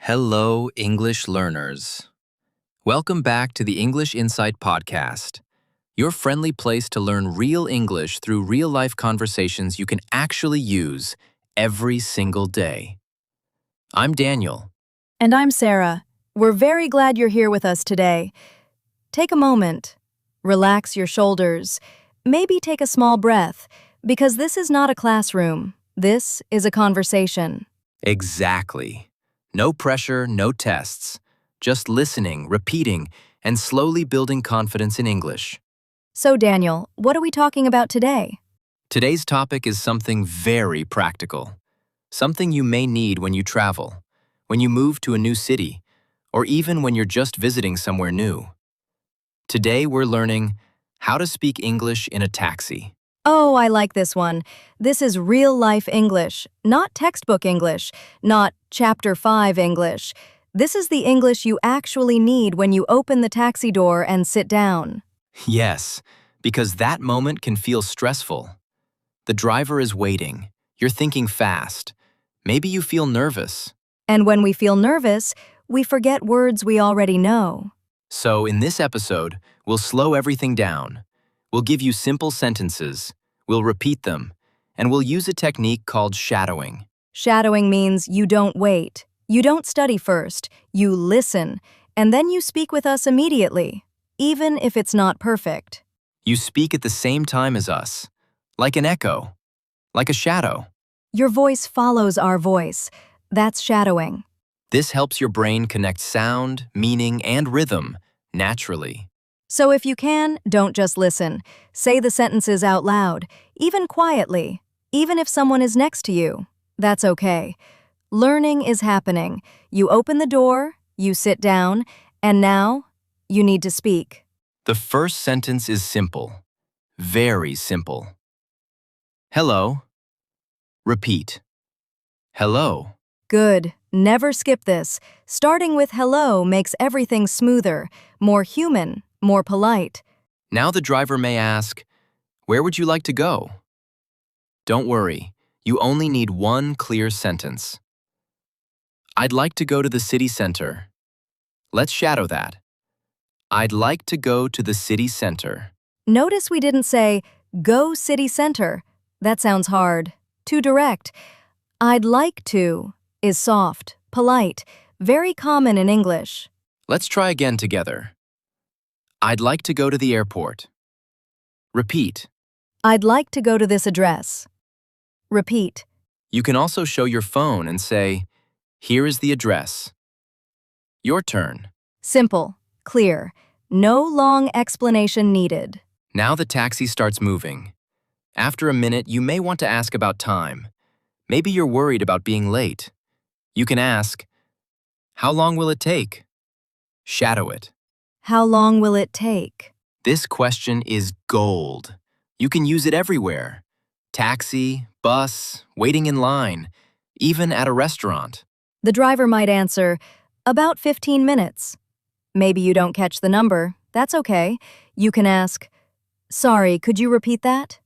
Hello, English learners. Welcome back to the English Insight Podcast, your friendly place to learn real English through real-life conversations you can actually use every single day. I'm Daniel. And I'm Sarah. We're very glad you're here with us today. Take a moment, relax your shoulders, maybe take a small breath, because this is not a classroom. This is a conversation. Exactly. No pressure, no tests. Just listening, repeating, and slowly building confidence in English. So, Daniel, what are we talking about today? Today's topic is something very practical. Something you may need when you travel, when you move to a new city, or even when you're just visiting somewhere new. Today we're learning how to speak English in a taxi. Oh, I like this one. This is real-life English, not textbook English, not Chapter 5 English. This is the English you actually need when you open the taxi door and sit down. Yes, because that moment can feel stressful. The driver is waiting. You're thinking fast. Maybe you feel nervous. And when we feel nervous, we forget words we already know. So in this episode, we'll slow everything down. We'll give you simple sentences. We'll repeat them. And we'll use a technique called shadowing. Shadowing means you don't wait. You don't study first. You listen. And then you speak with us immediately, even if it's not perfect. You speak at the same time as us, like an echo, like a shadow. Your voice follows our voice. That's shadowing. This helps your brain connect sound, meaning, and rhythm naturally. So if you can, don't just listen. Say the sentences out loud, even quietly, even if someone is next to you. That's okay. Learning is happening. You open the door, you sit down, and now you need to speak. The first sentence is simple, very simple. Hello. Repeat. Hello. Good. Never skip this. Starting with hello makes everything smoother, more human, more polite. Now the driver may ask, where would you like to go? Don't worry, you only need one clear sentence. I'd like to go to the city center. Let's shadow that. I'd like to go to the city center. Notice we didn't say, go city center. That sounds hard. Too direct. I'd like to is soft, polite, very common in English. Let's try again together. I'd like to go to the airport. Repeat. I'd like to go to this address. Repeat. You can also show your phone and say, here is the address. Your turn. Simple, clear, no long explanation needed. Now the taxi starts moving. After a minute, you may want to ask about time. Maybe you're worried about being late. You can ask, how long will it take? Shadow it. How long will it take? This question is gold. You can use it everywhere. Taxi, bus, waiting in line, even at a restaurant. The driver might answer, about 15 minutes. Maybe you don't catch the number. That's okay. You can ask, sorry, could you repeat that?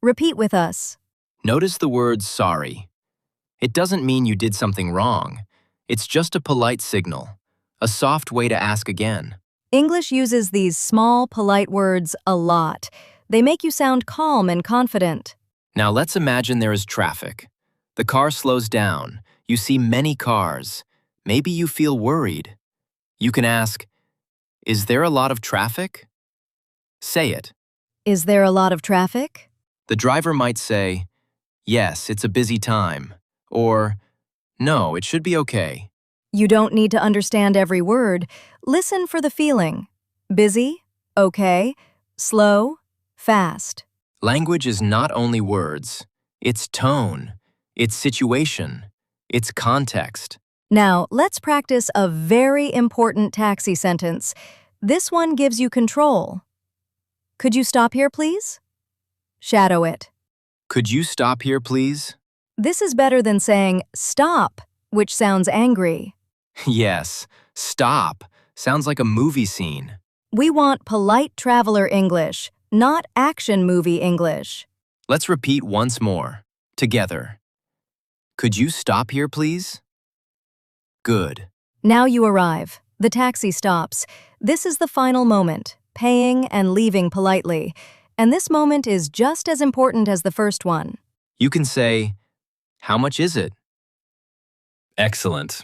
Repeat with us. Notice the word sorry. It doesn't mean you did something wrong. It's just a polite signal, a soft way to ask again. English uses these small, polite words a lot. They make you sound calm and confident. Now let's imagine there is traffic. The car slows down. You see many cars. Maybe you feel worried. You can ask, is there a lot of traffic? Say it. Is there a lot of traffic? The driver might say, yes, it's a busy time. Or, no, it should be okay. You don't need to understand every word. Listen for the feeling. Busy, okay, slow, fast. Language is not only words. It's tone, it's situation, it's context. Now, let's practice a very important taxi sentence. This one gives you control. Could you stop here, please? Shadow it. Could you stop here, please? This is better than saying, stop, which sounds angry. Yes, stop. Sounds like a movie scene. We want polite traveler English, not action movie English. Let's repeat once more, together. Could you stop here, please? Good. Now you arrive. The taxi stops. This is the final moment, paying and leaving politely. And this moment is just as important as the first one. You can say, "How much is it?" Excellent.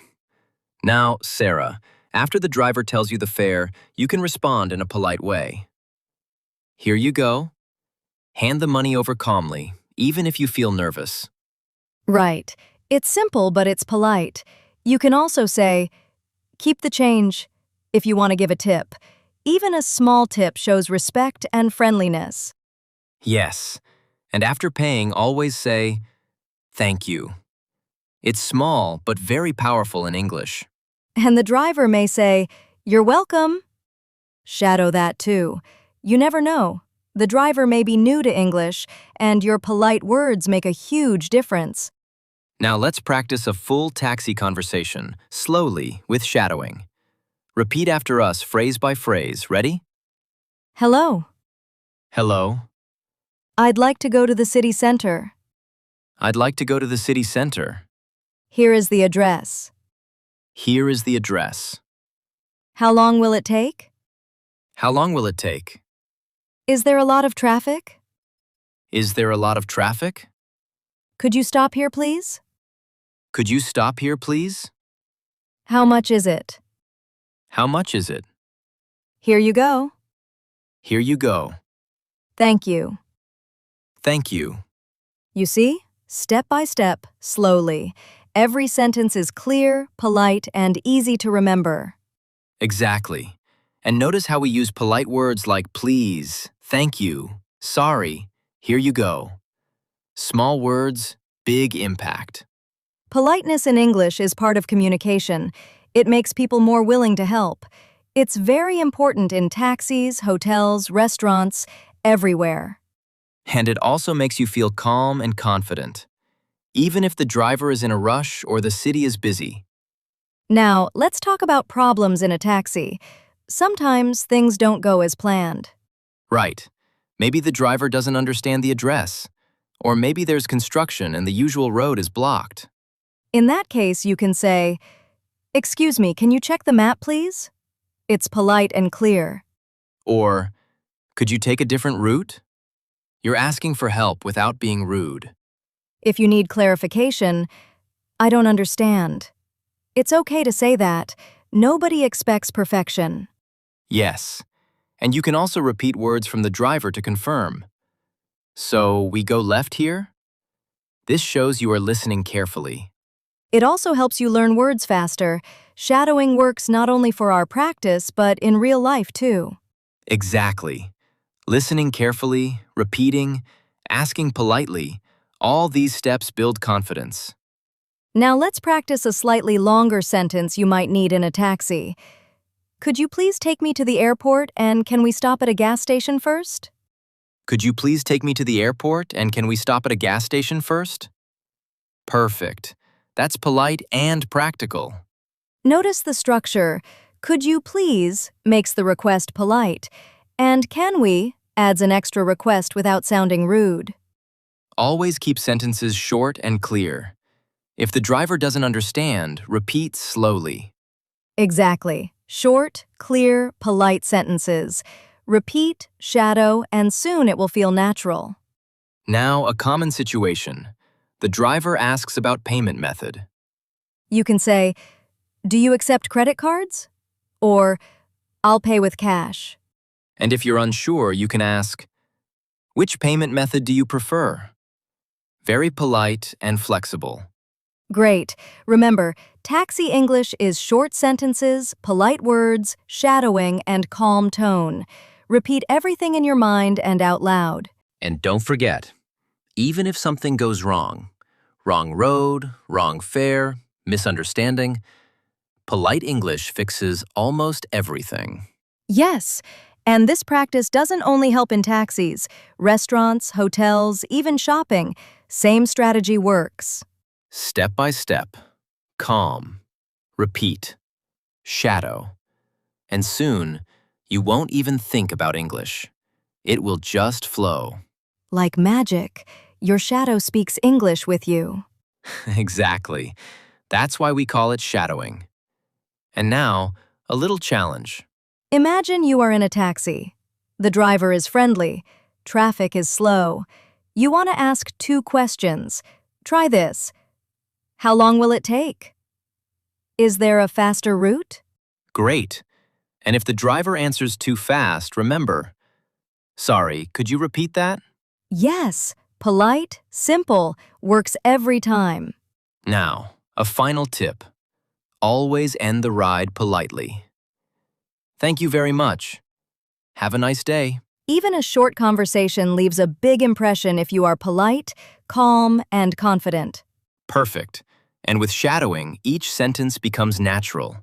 Now, Sarah, after the driver tells you the fare, you can respond in a polite way. Here you go. Hand the money over calmly, even if you feel nervous. Right. It's simple, but it's polite. You can also say, keep the change, if you want to give a tip. Even a small tip shows respect and friendliness. Yes. And after paying, always say, "Thank you." It's small, but very powerful in English. And the driver may say, you're welcome. Shadow that too. You never know. The driver may be new to English, and your polite words make a huge difference. Now let's practice a full taxi conversation, slowly, with shadowing. Repeat after us phrase by phrase. Ready? Hello. Hello. I'd like to go to the city center. I'd like to go to the city center. Here is the address. Here is the address. How long will it take? How long will it take? Is there a lot of traffic? Is there a lot of traffic? Could you stop here, please? Could you stop here, please? How much is it? How much is it? Here you go. Here you go. Thank you. Thank you. You see? Step by step, slowly. Every sentence is clear, polite, and easy to remember. Exactly. And notice how we use polite words like please, thank you, sorry, here you go. Small words, big impact. Politeness in English is part of communication. It makes people more willing to help. It's very important in taxis, hotels, restaurants, everywhere. And it also makes you feel calm and confident, even if the driver is in a rush or the city is busy. Now, let's talk about problems in a taxi. Sometimes things don't go as planned. Right. Maybe the driver doesn't understand the address, or maybe there's construction and the usual road is blocked. In that case, you can say, "Excuse me, can you check the map, please?" It's polite and clear. Or, "Could you take a different route?" You're asking for help without being rude. If you need clarification, "I don't understand." It's okay to say that. Nobody expects perfection. Yes. And you can also repeat words from the driver to confirm. So, we go left here? This shows you are listening carefully. It also helps you learn words faster. Shadowing works not only for our practice, but in real life too. Exactly. Listening carefully, repeating, asking politely, all these steps build confidence. Now let's practice a slightly longer sentence you might need in a taxi. Could you please take me to the airport, and can we stop at a gas station first? Could you please take me to the airport, and can we stop at a gas station first? Perfect. That's polite and practical. Notice the structure. Could you please makes the request polite, and can we adds an extra request without sounding rude. Always keep sentences short and clear. If the driver doesn't understand, repeat slowly. Exactly. Short, clear, polite sentences. Repeat, shadow, and soon it will feel natural. Now, a common situation. The driver asks about payment method. You can say, "Do you accept credit cards?" Or, "I'll pay with cash." And if you're unsure, you can ask, "Which payment method do you prefer?" Very polite and flexible. Great. Remember, taxi English is short sentences, polite words, shadowing, and calm tone. Repeat everything in your mind and out loud. And don't forget, even if something goes wrong, wrong road, wrong fare, misunderstanding, polite English fixes almost everything. Yes, and this practice doesn't only help in taxis, restaurants, hotels, even shopping. Same strategy works. Step by step, calm, repeat, shadow, and soon you won't even think about English. It will just flow. Like magic, your shadow speaks English with you. Exactly. That's why we call it shadowing. And now, a little challenge. Imagine you are in a taxi. The driver is friendly. Traffic is slow. You want to ask 2 questions. Try this. How long will it take? Is there a faster route? Great. And if the driver answers too fast, remember, sorry, could you repeat that? Yes, polite, simple, works every time. Now, a final tip. Always end the ride politely. Thank you very much. Have a nice day. Even a short conversation leaves a big impression if you are polite, calm, and confident. Perfect. And with shadowing, each sentence becomes natural.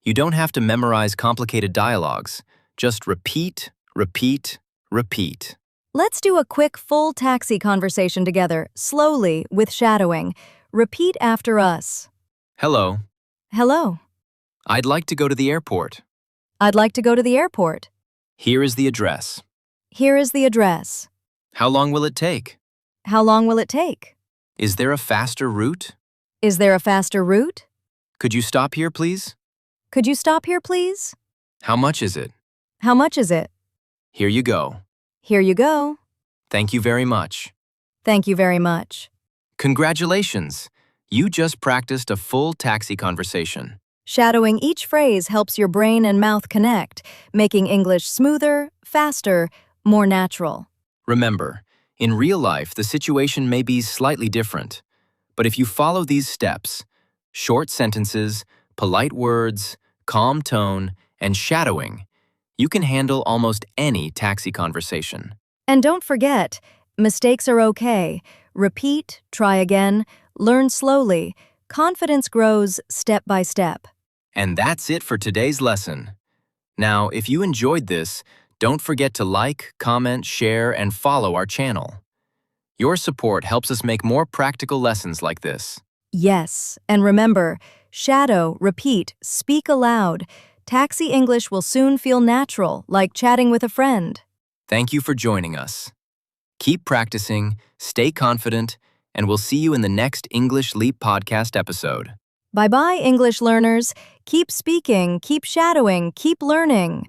You don't have to memorize complicated dialogues. Just repeat, repeat, repeat. Let's do a quick full taxi conversation together, slowly, with shadowing. Repeat after us. Hello. Hello. I'd like to go to the airport. I'd like to go to the airport. Here is the address. Here is the address. How long will it take? How long will it take? Is there a faster route? Is there a faster route? Could you stop here, please? Could you stop here, please? How much is it? How much is it? Here you go. Here you go. Thank you very much. Thank you very much. Congratulations! You just practiced a full taxi conversation. Shadowing each phrase helps your brain and mouth connect, making English smoother, faster, more natural. Remember, in real life, the situation may be slightly different. But if you follow these steps, short sentences, polite words, calm tone, and shadowing, you can handle almost any taxi conversation. And don't forget, mistakes are okay. Repeat, try again, learn slowly. Confidence grows step by step. And that's it for today's lesson. Now, if you enjoyed this, don't forget to like, comment, share, and follow our channel. Your support helps us make more practical lessons like this. Yes, and remember, shadow, repeat, speak aloud. Taxi English will soon feel natural, like chatting with a friend. Thank you for joining us. Keep practicing, stay confident, and we'll see you in the next English Leap podcast episode. Bye-bye, English learners. Keep speaking, keep shadowing, keep learning.